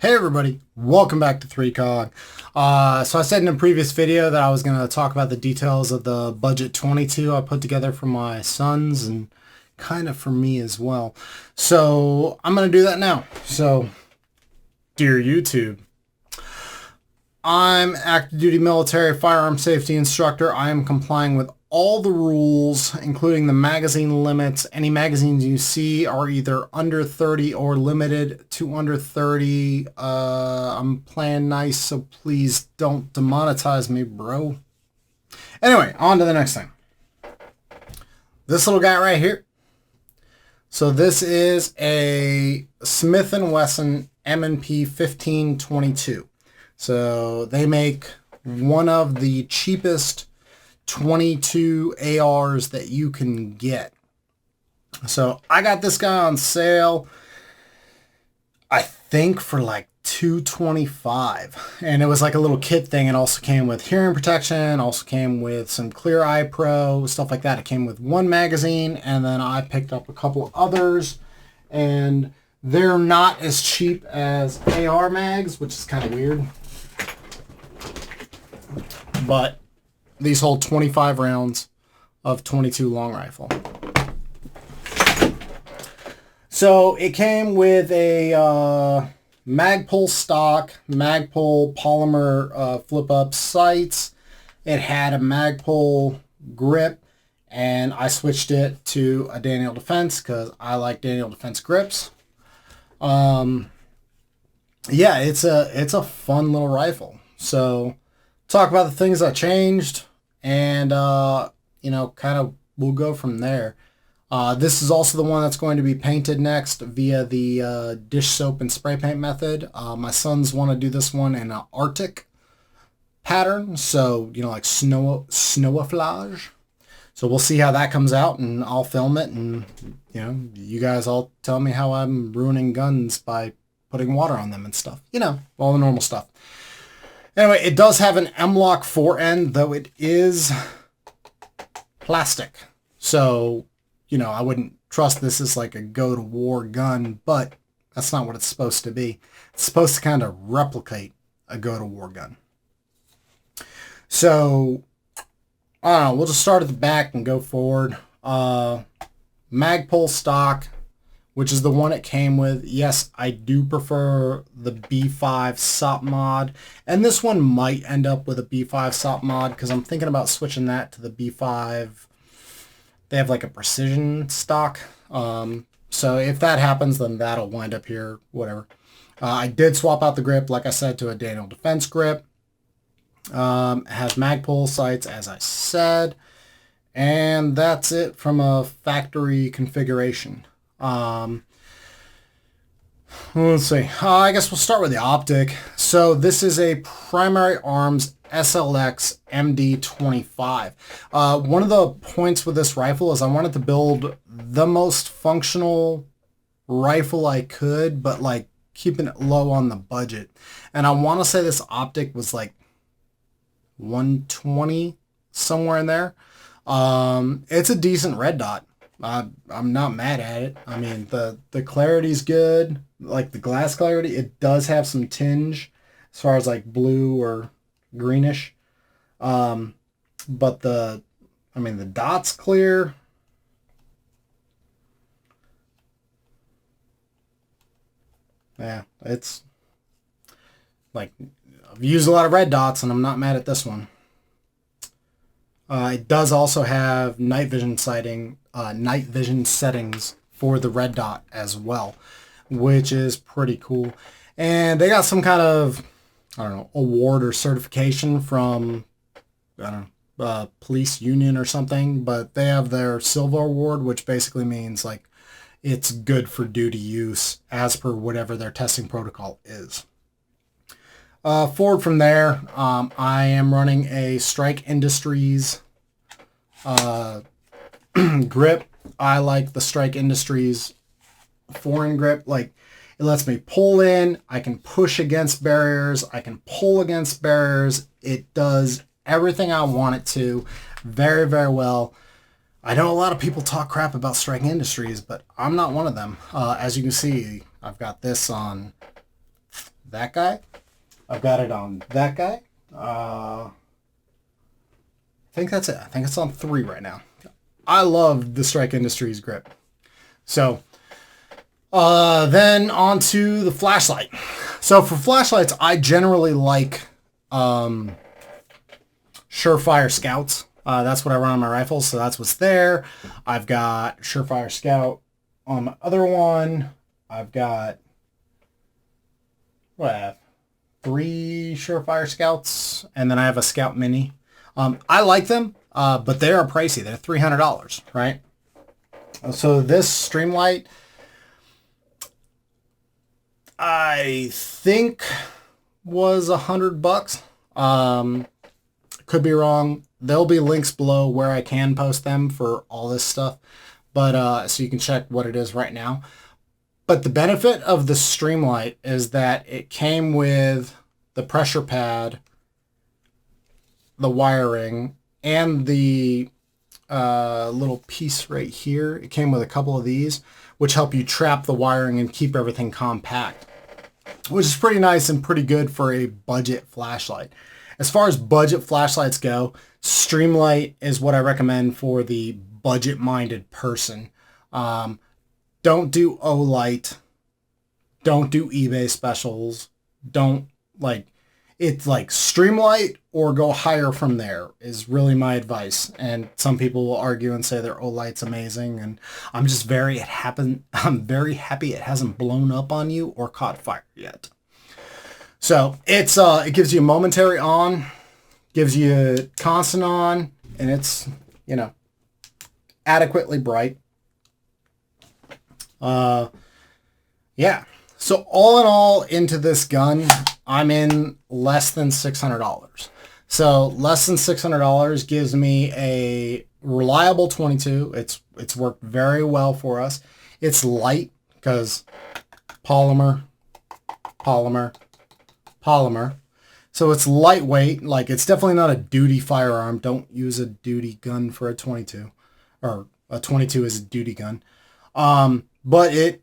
Hey everybody, welcome back to 3COG. So I said in a previous video that I was going to talk about the details of the Budget 22 I put together for my sons and kind of for me as well. So I'm going to do that now. So, dear YouTube, I'm active duty military firearm safety instructor. I am complying with all the rules, including the magazine limits. Any magazines you see are either under 30 or limited to under 30. I'm playing nice, so please don't demonetize me, bro. Anyway, on to the next thing. This little guy right here. So this is a Smith & Wesson MP15-22. So they make one of the cheapest 22 ARs that you can get. So I got this guy on sale, I think for like $225, and it was like a little kit thing. It also came with hearing protection, also came with some Clear Eye Pro, stuff like that. It came with one magazine, and then I picked up a couple others, and they're not as cheap as AR mags, which is kind of weird, but these hold 25 rounds of 22 long rifle. So it came with a Magpul stock, Magpul polymer flip-up sights. It had a Magpul grip, and I switched it to a Daniel Defense because I like Daniel Defense grips. Yeah, it's a fun little rifle. So talk about the things I changed, and you know, kind of we'll go from there. This is also the one that's going to be painted next via the dish soap and spray paint method. My sons want to do this one in an Arctic pattern, so you know, like snowflage. So we'll see how that comes out, and I'll film it, and you know, you guys all tell me how I'm ruining guns by putting water on them and stuff. You know, all the normal stuff. Anyway, it does have an M-LOK forend, though it is plastic. So, you know, I wouldn't trust this as like a go-to-war gun, but that's not what it's supposed to be. It's supposed to kind of replicate a go-to-war gun. So, I don't know, we'll just start at the back and go forward. Magpul stock, which is the one it came with. Yes, I do prefer the B5 SOP mod, and this one might end up with a B5 SOP mod because I'm thinking about switching that to the B5. They have like a precision stock, so if that happens, then that'll wind up here, whatever. I did swap out the grip, like I said, to a Daniel Defense grip. It has Magpul sights, as I said, and that's it from a factory configuration. Let's see. I guess we'll start with the optic. So this is a Primary Arms SLX MD25. One of the points with this rifle is I wanted to build the most functional rifle I could, but like keeping it low on the budget. And I want to say this optic was like 120, somewhere in there. It's a decent red dot. I'm not mad at it. I mean, the clarity's good. Like the glass clarity, it does have some tinge as far as like blue or greenish. But the dot's clear. Yeah, it's like, I've used a lot of red dots and I'm not mad at this one. It does also have night vision settings for the red dot as well, which is pretty cool. And they got some kind of, I don't know, award or certification from, I don't know, police union or something, but they have their silver award, which basically means like it's good for duty use as per whatever their testing protocol is. Forward from there, I am running a Strike Industries grip. I like the Strike Industries foreign grip. Like, it lets me pull in, I can push against barriers, I can pull against barriers. It does everything I want it to very, very well. I know a lot of people talk crap about Strike Industries, but I'm not one of them. As you can see, I've got this on that guy. I've got it on that guy. I think that's it. I think it's on 3 right now. I love the Strike Industries grip. So then on to the flashlight. So for flashlights, I generally like Surefire Scouts. That's what I run on my rifles, so that's what's there. I've got Surefire Scout on my other one. I've got, what I have? 3 Surefire Scouts, and then I have a Scout Mini. I like them, but they are pricey. They're $300, right? So this Streamlight, I think was $100. Could be wrong. There'll be links below where I can post them for all this stuff, but so you can check what it is right now. But the benefit of the Streamlight is that it came with the pressure pad, the wiring, and the little piece right here. It came with a couple of these, which help you trap the wiring and keep everything compact, which is pretty nice and pretty good for a budget flashlight. As far as budget flashlights go, Streamlight is what I recommend for the budget-minded person. Don't do Olight. Don't do eBay specials. Don't, like, it's like Streamlight or go higher from there is really my advice. And some people will argue and say their Olight's amazing, and I'm just very happy it hasn't blown up on you or caught fire yet. So it's it gives you a momentary on, gives you constant on, and it's, you know, adequately bright. Yeah. So all in all, into this gun, I'm in less than $600. So less than $600 gives me a reliable 22. It's worked very well for us. It's light because polymer. So it's lightweight. Like, it's definitely not a duty firearm. Don't use a duty gun for a 22, or a 22 is a duty gun. But it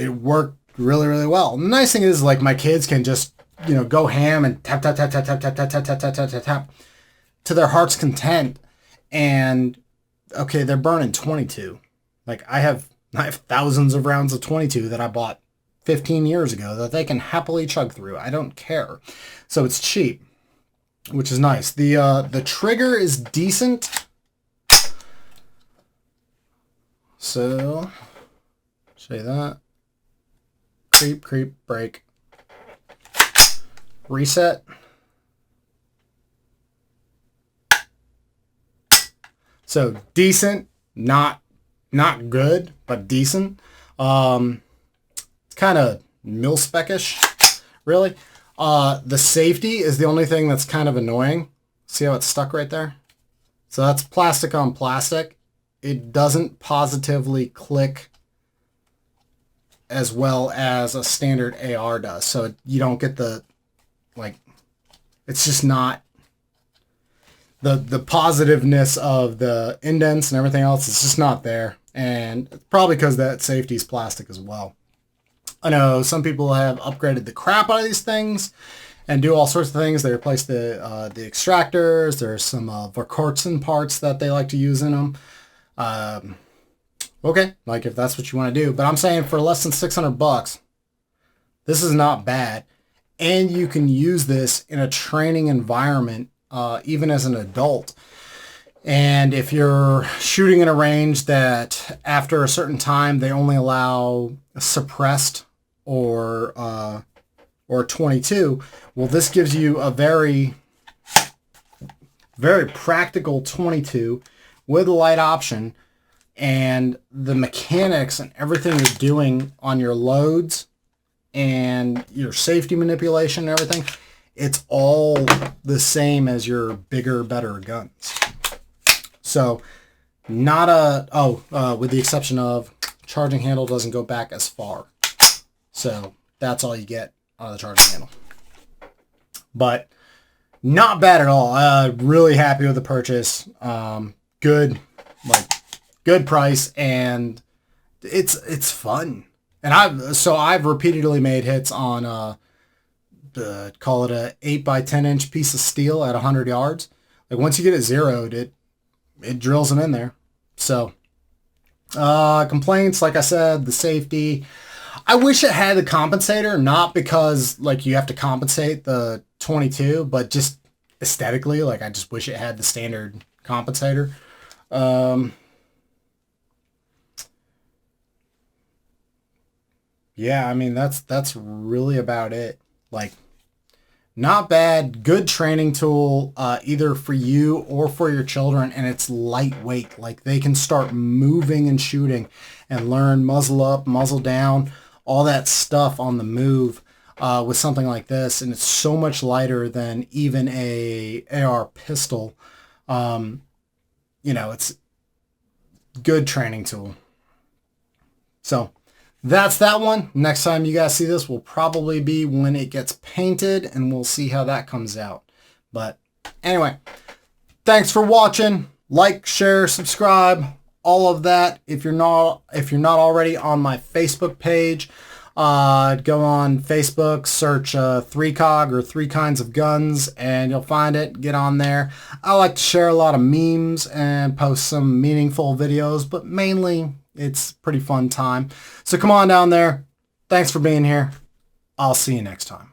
worked really, really well. And the nice thing is, like, my kids can just, you know, go ham and tap, tap, tap, tap, tap, tap, tap, tap, tap, tap, tap, tap, tap, to their heart's content. And okay, they're burning 22. Like, I have thousands of rounds of 22 that I bought 15 years ago that they can happily chug through. I don't care. So it's cheap, which is nice. The trigger is decent. So, show you that. Creep, creep, break. Reset. So decent, not good, but decent. It's kind of mil-spec-ish, really. The safety is the only thing that's kind of annoying. See how it's stuck right there? So that's plastic on plastic. It doesn't positively click as well as a standard AR does. So you don't get the, like, it's just not the positiveness of the indents and everything else. It's just not there. And probably because that safety is plastic as well. I know some people have upgraded the crap out of these things and do all sorts of things. They replace the extractors. There's some Verkortsen parts that they like to use in them. Okay, like, if that's what you want to do. But I'm saying for less than $600, this is not bad. And you can use this in a training environment, even as an adult. And if you're shooting in a range that after a certain time they only allow suppressed or 22, well, this gives you a very, very practical 22 with a light option, and the mechanics and everything you're doing on your loads and your safety manipulation and everything, it's all the same as your bigger, better guns. So not with the exception of charging handle doesn't go back as far. So that's all you get on the charging handle. But not bad at all. Really happy with the purchase. Good price, and it's fun. And I've repeatedly made hits on call it a 8 by 10 inch piece of steel at 100 yards. Like once you get it zeroed, it drills them in there. So complaints, like I said, the safety. I wish it had the compensator, not because like you have to compensate the 22, but just aesthetically, like I just wish it had the standard compensator. Yeah, I mean that's really about it. Like not bad, good training tool, either for you or for your children, and it's lightweight. Like they can start moving and shooting and learn muzzle up, muzzle down, all that stuff on the move with something like this, and it's so much lighter than even a AR pistol. You know, it's good training tool. So that's that one. Next time you guys see this will probably be when it gets painted, and we'll see how that comes out. But anyway, thanks for watching. Like, share, subscribe, all of that. If you're not already on my Facebook page, go on Facebook, search 3COG or 3 Kinds of Guns, and you'll find it. Get on there. I like to share a lot of memes and post some meaningful videos, but mainly it's pretty fun time. So come on down there. Thanks for being here. I'll see you next time.